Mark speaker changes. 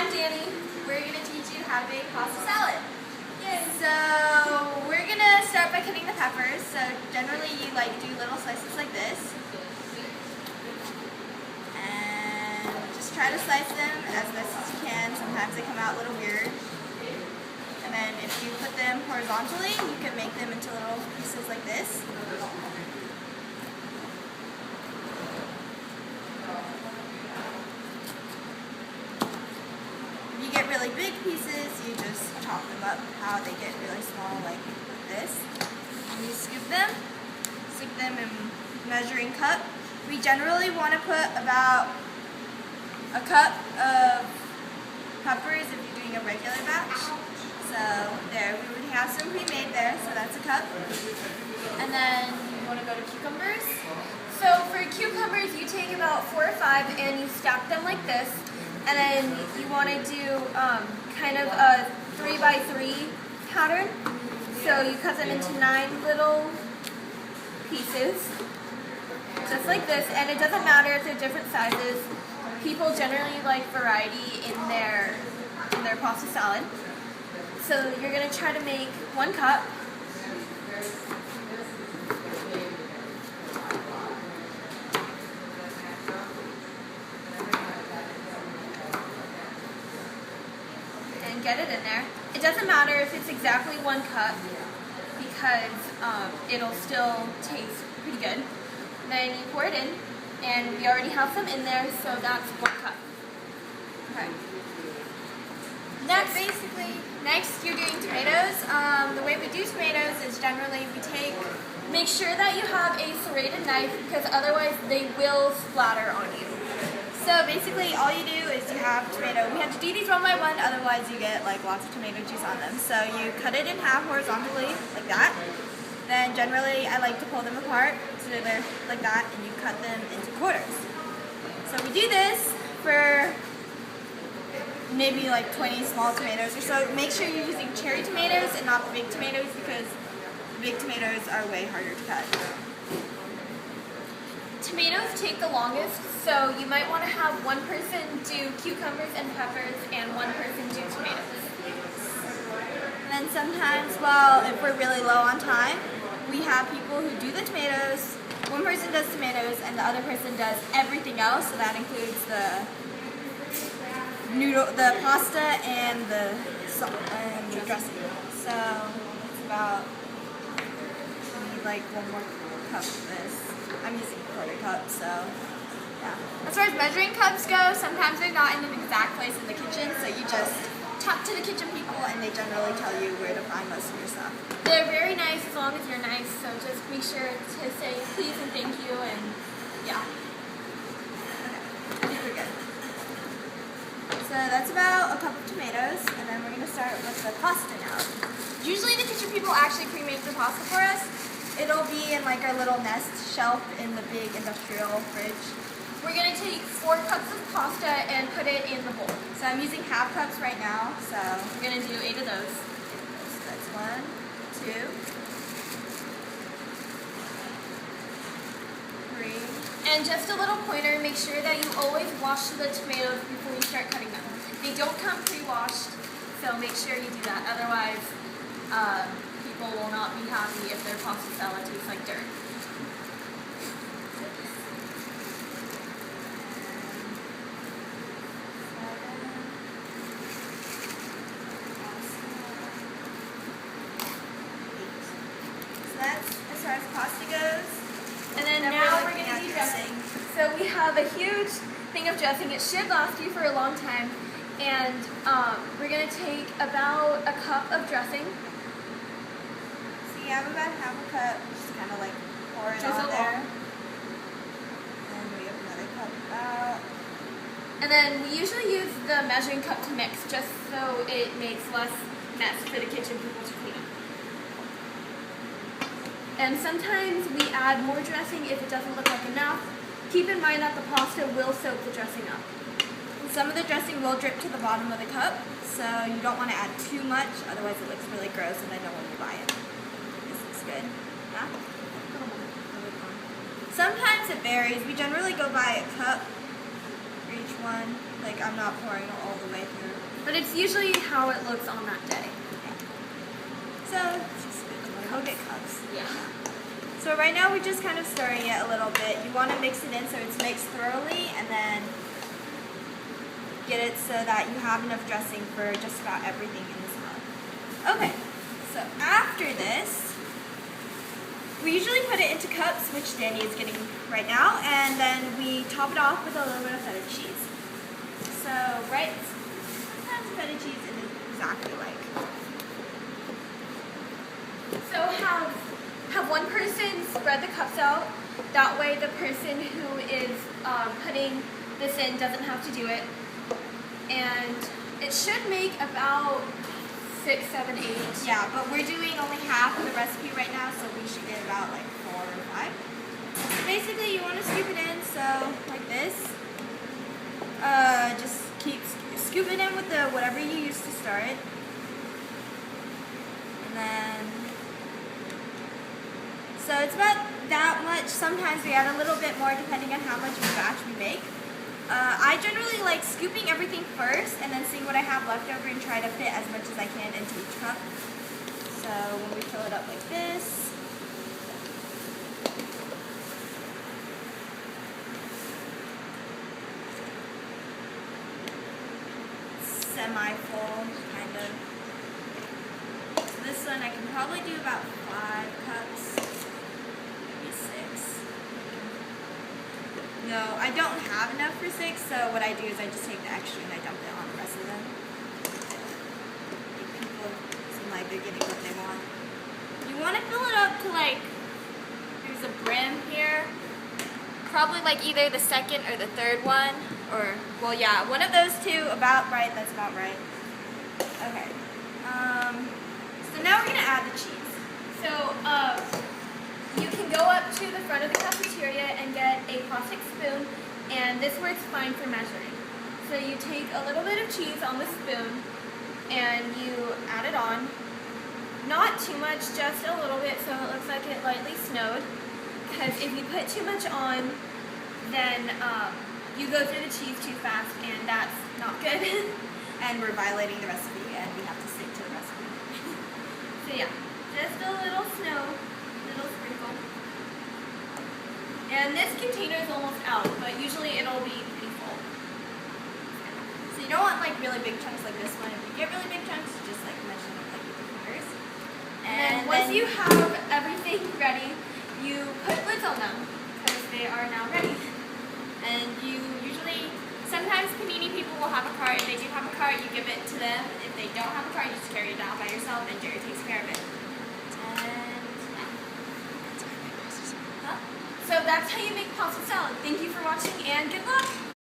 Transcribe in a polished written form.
Speaker 1: I'm Danny. We're going to teach you how to make pasta salad.
Speaker 2: Yay.
Speaker 1: So we're going to start by cutting the peppers. So generally you do little slices like this. And just try to slice them as best as you can. Sometimes they come out a little weird. And then if you put them horizontally, you can make them into little pieces like this. Get really big pieces, you just chop them up how they get really small, like this. And you scoop them, stick them in measuring cup. We generally want to put about a cup of peppers if you're doing a regular batch. So there, we would have some pre-made there, so that's a cup. And then you want to go to cucumbers.
Speaker 2: So for cucumbers, you take about 4 or 5 and you stack them like this. And then you want to do kind of a 3x3 pattern. So you cut them into 9 little pieces, just like this. And it doesn't matter if they're different sizes. People generally like variety in their pasta salad. So you're going to try to make 1 cup. Get it in there. It doesn't matter if it's exactly 1 cup because it'll still taste pretty good. Then you pour it in, and we already have some in there, so that's 1 cup. Okay.
Speaker 1: Next you're doing tomatoes. The way we do tomatoes is generally
Speaker 2: Make sure that you have a serrated knife because otherwise they will splatter on you.
Speaker 1: So basically all you do is you have tomato. We have to do these one by one, otherwise you get lots of tomato juice on them. So you cut it in half horizontally, like that. Then generally I like to pull them apart, so they're like that, and you cut them into quarters. So we do this for maybe 20 small tomatoes or so. Make sure you're using cherry tomatoes and not the big tomatoes because the big tomatoes are way harder to cut.
Speaker 2: Tomatoes take the longest, so you might want to have 1 person do cucumbers and peppers and 1 person do tomatoes.
Speaker 1: And then sometimes, if we're really low on time, we have people who do the tomatoes, 1 person does tomatoes, and the other person does everything else, so that includes the pasta and the dressing. So it's about, we need 1 more cup of this. I'm using a quarter cup, so yeah. As far as measuring cups go, sometimes they're not in an exact place in the kitchen, so you just talk to the kitchen people and they generally tell you where to find most of your stuff.
Speaker 2: They're very nice as long as you're nice, so just make sure to say please and thank you, and yeah.
Speaker 1: Okay, I think we're good. So that's about a cup of tomatoes, and then we're going to start with the pasta now. Usually the kitchen people actually pre-make the pasta for us. It'll be in our little nest shelf in the big industrial fridge.
Speaker 2: We're going to take 4 cups of pasta and put it in the bowl.
Speaker 1: So I'm using half cups right now, so
Speaker 2: we're going to do 8 of those.
Speaker 1: So that's 1, 2, 3.
Speaker 2: And just a little pointer, make sure that you always wash the tomatoes before you start cutting them. They don't come pre-washed, so make sure you do that. Otherwise, people will not be happy if their pasta salad tastes like dirt.
Speaker 1: So that's as far as pasta goes.
Speaker 2: And then now we're going to do dressing. So we have a huge thing of dressing. It should last you for a long time. And we're going to take about a cup of dressing.
Speaker 1: You have about half a cup, just kind of pour it on there. And we have another cup out.
Speaker 2: And then we usually use the measuring cup to mix, just so it makes less mess for the kitchen people to clean up. And sometimes we add more dressing if it doesn't look like enough. Keep in mind that the pasta will soak the dressing up.
Speaker 1: And some of the dressing will drip to the bottom of the cup, so you don't want to add too much, otherwise it looks really gross and I don't want to buy it. Good. Yeah? Sometimes it varies. We generally go by a cup for each one. Like I'm not pouring it all the way through.
Speaker 2: But it's usually how it looks on that day.
Speaker 1: So just coat it cups.
Speaker 2: Yeah.
Speaker 1: So right now we're just kind of stirring it a little bit. You want to mix it in so it's mixed thoroughly, and then get it so that you have enough dressing for just about everything in this mug. Okay, so after this, we usually put it into cups, which Danny is getting right now, and then we top it off with a little bit of feta cheese. So, right, sometimes feta cheese isn't exactly like.
Speaker 2: So have one person spread the cups out. That way the person who is putting this in doesn't have to do it. And it should make about 6, 7, 8.
Speaker 1: Yeah, but we're doing only half of the recipe right now, so we should get about like 4 or 5. So basically, you want to scoop it in, so like this. Just scoop it in with the whatever you used to stir it, and then so it's about that much. Sometimes we add a little bit more depending on how much of a batch we make. I generally like scooping everything first and then seeing what I have left over and try to fit as much as I can into each cup. So when we fill it up like this, semi-full, kind of. So this one I can probably do about 5 cups, maybe 6. No, I don't have enough for 6, so what I do is I just take the extra and I dump it on the rest of them. Make people seem like they're getting what they want. You want to fill it up to like, there's a brim here. Probably like either the second or the third one, or, well yeah, one of those two, about right, that's about right. Okay, so now we're going to add the cheese.
Speaker 2: So you can go up to the front of the cafeteria and get a plastic spoon, and this works fine for measuring. So you take a little bit of cheese on the spoon and you add it on. Not too much, just a little bit so it looks like it lightly snowed. Because if you put too much on, then you go through the cheese too fast, and that's not good.
Speaker 1: And we're violating the recipe, and we have to stick to the recipe.
Speaker 2: So yeah, just a little snow, little sprinkle. And this container is almost out, but usually it'll be pretty full.
Speaker 1: So you don't want like really big chunks like this one. If you get really big chunks, just like measure them like with your fingers.
Speaker 2: And once you have everything ready, you put lids on them, because they are now ready.
Speaker 1: And you usually, sometimes community people will have a cart. If they do have a cart, you give it to them. If they don't have a cart, you just carry it down by yourself, and Jerry takes care of it. And
Speaker 2: So that's how you make pasta salad. Thank you for watching, and good luck!